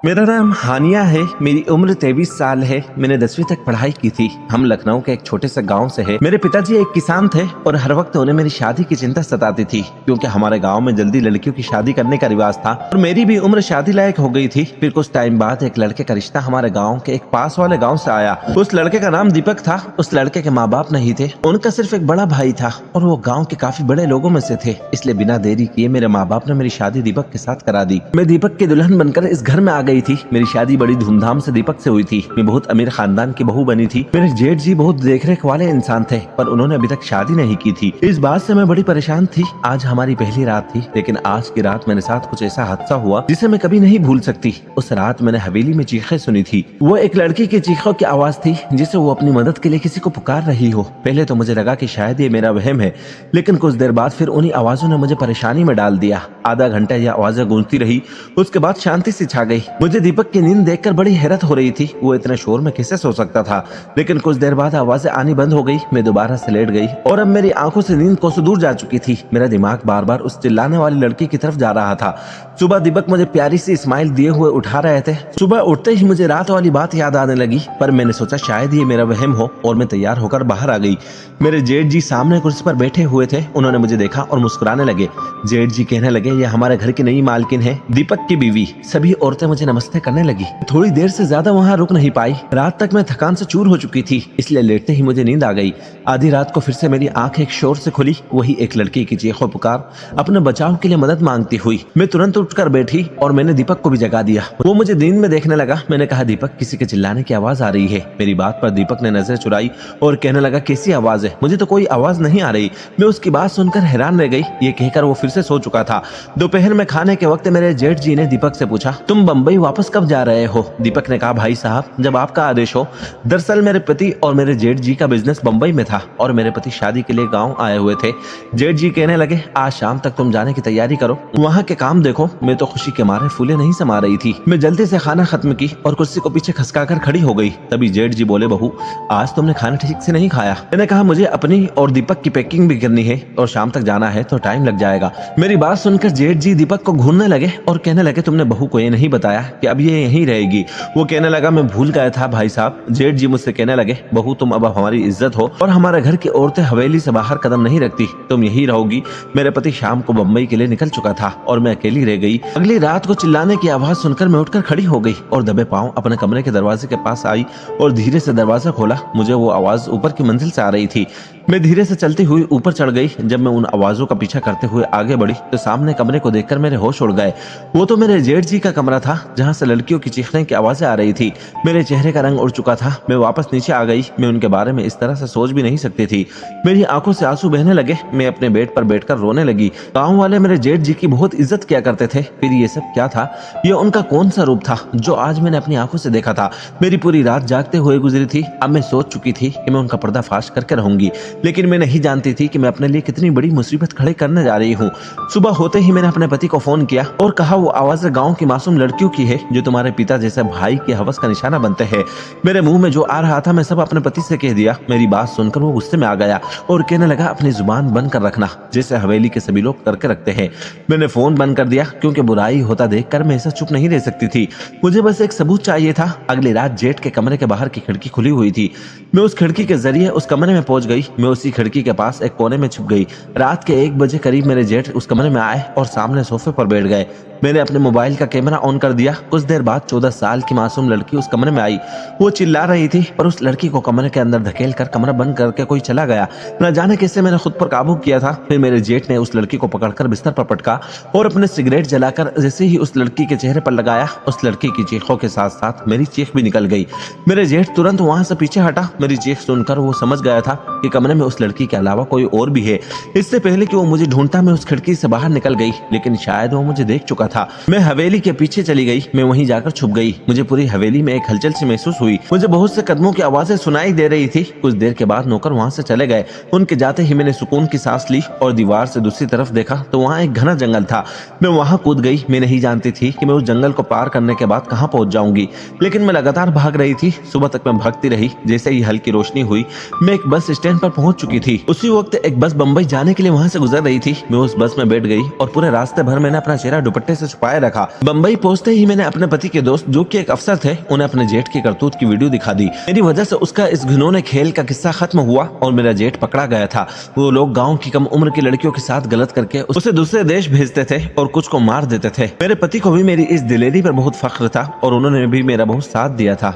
मेरा नाम हानिया है। मेरी उम्र 23 साल है। मैंने 10वीं तक पढ़ाई की थी। हम लखनऊ के एक छोटे से गांव से है। मेरे पिताजी एक किसान थे और हर वक्त उन्हें मेरी शादी की चिंता सताती थी, क्योंकि हमारे गांव में जल्दी लड़कियों की शादी करने का रिवाज था और मेरी भी उम्र शादी लायक हो गई थी। फिर कुछ टाइम बाद एक लड़के का रिश्ता हमारे गाँव के एक पास वाले गाँव से आया। उस लड़के का नाम दीपक था। उस लड़के के माँ बाप नहीं थे, उनका सिर्फ एक बड़ा भाई था और वो गाँव के काफी बड़े लोगों में से थे। इसलिए बिना देरी किए मेरे माँ बाप ने मेरी शादी दीपक के साथ करा दी। मैं दीपक की दुल्हन बनकर इस घर में आ गई थी। मेरी शादी बड़ी धूमधाम से दीपक से हुई थी। मैं बहुत अमीर खानदान की बहू बनी थी। मेरे जेठ जी बहुत देखरेख वाले इंसान थे, पर उन्होंने अभी तक शादी नहीं की थी। इस बात से मैं बड़ी परेशान थी। आज हमारी पहली रात थी, लेकिन आज की रात मेरे साथ कुछ ऐसा हादसा हुआ जिसे मैं कभी नहीं भूल सकती। उस रात मैंने हवेली में चीखें सुनी थी। वो एक लड़की की चीखों की आवाज थी, जिसे वो अपनी मदद के लिए किसी को पुकार रही हो। पहले तो मुझे लगा कि शायद ये मेरा वहम है, लेकिन कुछ देर बाद फिर उन्हीं आवाजों ने मुझे परेशानी में डाल दिया। आधा घंटा यह आवाजें गूंजती रही, उसके बाद शांति सी छा गई। मुझे दीपक की नींद देखकर बड़ी हैरत हो रही थी। वो इतने शोर में कैसे सो सकता था। लेकिन कुछ देर बाद आवाजें आनी बंद हो गई। मैं दोबारा से लेट गई और अब मेरी आंखों से नींद कोसों दूर जा चुकी थी। मेरा दिमाग बार बार उस चिल्लाने वाली लड़की की तरफ जा रहा था। सुबह दीपक मुझे प्यारी सी स्माइल दिए हुए उठा रहे थे। सुबह उठते ही मुझे रात वाली बात याद आने लगी, पर मैंने सोचा शायद ये मेरा वहम हो और मैं तैयार होकर बाहर आ गई। मेरे जेठ जी सामने कुर्सी पर बैठे हुए थे। उन्होंने मुझे देखा और मुस्कुराने लगे। जेठ जी कहने लगे, ये हमारे घर की नई मालकिन है, दीपक की बीवी। सभी औरतें मुझे नमस्ते करने लगी। थोड़ी देर से ज्यादा वहाँ रुक नहीं पाई। रात तक मैं थकान से चूर हो चुकी थी, इसलिए लेटते ही मुझे नींद आ गई। आधी रात को फिर से मेरी आंख एक शोर से खुली। वही एक लड़की की चीखों पुकार, अपने बचाव के लिए मदद मांगती हुई। मैं तुरंत उठकर बैठी और मैंने दीपक को भी जगा दिया। वो मुझे नींद में देखने लगा। मैंने कहा, दीपक, किसी के चिल्लाने की आवाज आ रही है। मेरी बात पर दीपक ने नजर चुराई और कहने लगा, कैसी आवाज है? मुझे तो कोई आवाज नहीं आ रही। मैं उसकी बात सुनकर हैरान रह गई। ये कहकर वो फिर से सो चुका था। दोपहर में खाने के वक्त मेरे जेठ जी ने दीपक से पूछा, तुम बम्बई वापस कब जा रहे हो? दीपक ने कहा, भाई साहब, जब आपका आदेश हो। दरअसल मेरे पति और मेरे जेठ जी का बिजनेस बम्बई में था और मेरे पति शादी के लिए गांव आए हुए थे। जेठ जी कहने लगे, आज शाम तक तुम जाने की तैयारी करो, वहाँ के काम देखो। मैं तो खुशी के मारे फूले नहीं समा रही थी। मैं जल्दी से खाना खत्म की और कुर्सी को पीछे खसकाकर खड़ी हो गई। तभी जेठ जी बोले, बहू, आज तुमने खाना ठीक से नहीं खाया। मैंने कहा, मुझे अपनी और दीपक की पैकिंग भी करनी है और शाम तक जाना है, तो टाइम लग जाएगा। मेरी बात सुनकर जेठ जी दीपक को घूरने लगे और कहने लगे, तुमने बहू को ये नहीं बताया कि अब ये यहीं रहेगी? वो कहने लगा, मैं भूल गया था भाई साहब। जेठ जी मुझसे कहने लगे, बहू, तुम अब हमारी इज्जत हो और हमारे घर की औरतें हवेली से बाहर कदम नहीं रखती, तुम यही रहोगी। मेरे पति शाम को बम्बई के लिए निकल चुका था और मैं अकेली रह गई। अगली रात को चिल्लाने की आवाज सुनकर मैं उठकर खड़ी हो गई और दबे पांव अपने कमरे के दरवाजे के पास आई और धीरे से दरवाजा खोला। मुझे वो आवाज ऊपर की मंजिल से आ रही थी। मैं धीरे से चलती हुई ऊपर चढ़ गई। जब मैं उन आवाजों का पीछा करते हुए आगे बढ़ी तो सामने कमरे को देखकर मेरे होश उड़ गए। वो तो मेरे जेठ जी का कमरा था, जहाँ से लड़कियों की चीखने की आवाजें आ रही थी। मेरे चेहरे का रंग उड़ चुका था। मैं वापस नीचे आ गई। मैं उनके बारे में इस तरह से सोच भी नहीं सकती थी। मेरी आंखों से आंसू बहने लगे। मैं अपने बेड पर बैठकर रोने लगी। गाँव वाले मेरे जेठ जी की बहुत इज्जत किया करते थे। फिर ये सब क्या था? ये उनका कौन सा रूप था जो आज मैंने अपनी आंखों से देखा था? मेरी पूरी रात जागते हुए गुजरी थी। अब मैं सोच चुकी थी कि मैं उनका पर्दाफाश करके रहूंगी, लेकिन मैं नहीं जानती थी कि मैं अपने लिए कितनी बड़ी मुसीबत खड़े करने जा रही हूँ। सुबह होते ही मैंने अपने पति को फोन किया और कहा, वो आवाजें गाँव की मासूम लड़कियों की है जो तुम्हारे पिता जैसे भाई की हवस का निशाना बनते हैं। मेरे मुंह में जो आ रहा था मैं सब अपने पति से कह दिया। मेरी बात सुनकर वो गुस्से में आ गया और कहने लगा, अपनी जुबान बंद कर रखना, जैसे हवेली के सभी लोग करके रखते हैं। मैंने फोन बंद कर दिया, क्योंकि बुराई होता देखकर मैं ऐसा चुप नहीं रह सकती थी। मुझे बस एक सबूत चाहिए था। अगली रात जेठ के कमरे के बाहर की खिड़की खुली हुई थी। मैं उस खिड़की के जरिए उस कमरे में पहुंच गई। मैं उसी खिड़की के पास एक कोने में छुप गई। रात के 1 बजे करीब मेरे जेठ उस कमरे में आए और सामने सोफे पर बैठ गए। मैंने अपने मोबाइल का कैमरा ऑन कर दिया। कुछ देर बाद 14 साल की मासूम लड़की उस कमरे में आई। वो चिल्ला रही थी और उस लड़की को कमरे के अंदर धकेल कर कमरा बंद करके कोई चला गया। न जाने कैसे मैंने खुद पर काबू किया था। फिर मेरे जेठ ने उस लड़की को पकड़कर बिस्तर पर पटका और अपने सिगरेट जलाकर जैसे ही उस लड़की के चेहरे पर लगाया, उस लड़की की चीखों के साथ साथ मेरी चीख भी निकल गई। मेरे जेठ तुरंत वहां से पीछे हटा। मेरी चीख सुनकर वो समझ गया था कि कमरे में उस लड़की के अलावा कोई और भी है। इससे पहले कि वो मुझे ढूंढता, मैं उस खिड़की से बाहर निकल गई, लेकिन शायद वो मुझे देख चुका था। मैं हवेली के पीछे चली गई। मैं वहीं जाकर छुप गई। मुझे पूरी हवेली में एक हलचल सी महसूस हुई। मुझे बहुत से कदमों की आवाजें सुनाई दे रही थी। कुछ देर के बाद नौकर वहां से चले गए। उनके जाते ही मैंने सुकून की सांस ली और दीवार से दूसरी तरफ देखा तो वहाँ एक घना जंगल था। मैं वहां कूद गई। मैं नहीं जानती थी कि मैं उस जंगल को पार करने के बाद कहाँ पहुंच जाऊंगी, लेकिन मैं लगातार भाग रही थी। सुबह तक मैं भागती रही। जैसे ही हल्की रोशनी हुई, मैं एक बस स्टैंड पर पहुंच चुकी थी। उसी वक्त एक बस बम्बई जाने के लिए वहां से गुजर रही थी। मैं उस बस में बैठ गई और पूरे रास्ते भर मैंने अपना चेहरा दुपट्टे से छुपाए रखा। बम्बई पहुंचते ही मैंने अपने पति के दोस्त जो कि एक अफसर थे उन्हें अपने जेठ की करतूत की वीडियो दिखा दी। मेरी वजह से उसका इस घिनौने खेल का किस्सा खत्म हुआ और मेरा जेठ पकड़ा गया था। वो लोग गाँव की कम उम्र की लड़कियों के साथ गलत करके उसे दूसरे देश भेजते थे और कुछ को मार देते थे। मेरे पति को भी मेरी इस दिलेरी पर बहुत फख्र था और उन्होंने भी मेरा बहुत साथ दिया था।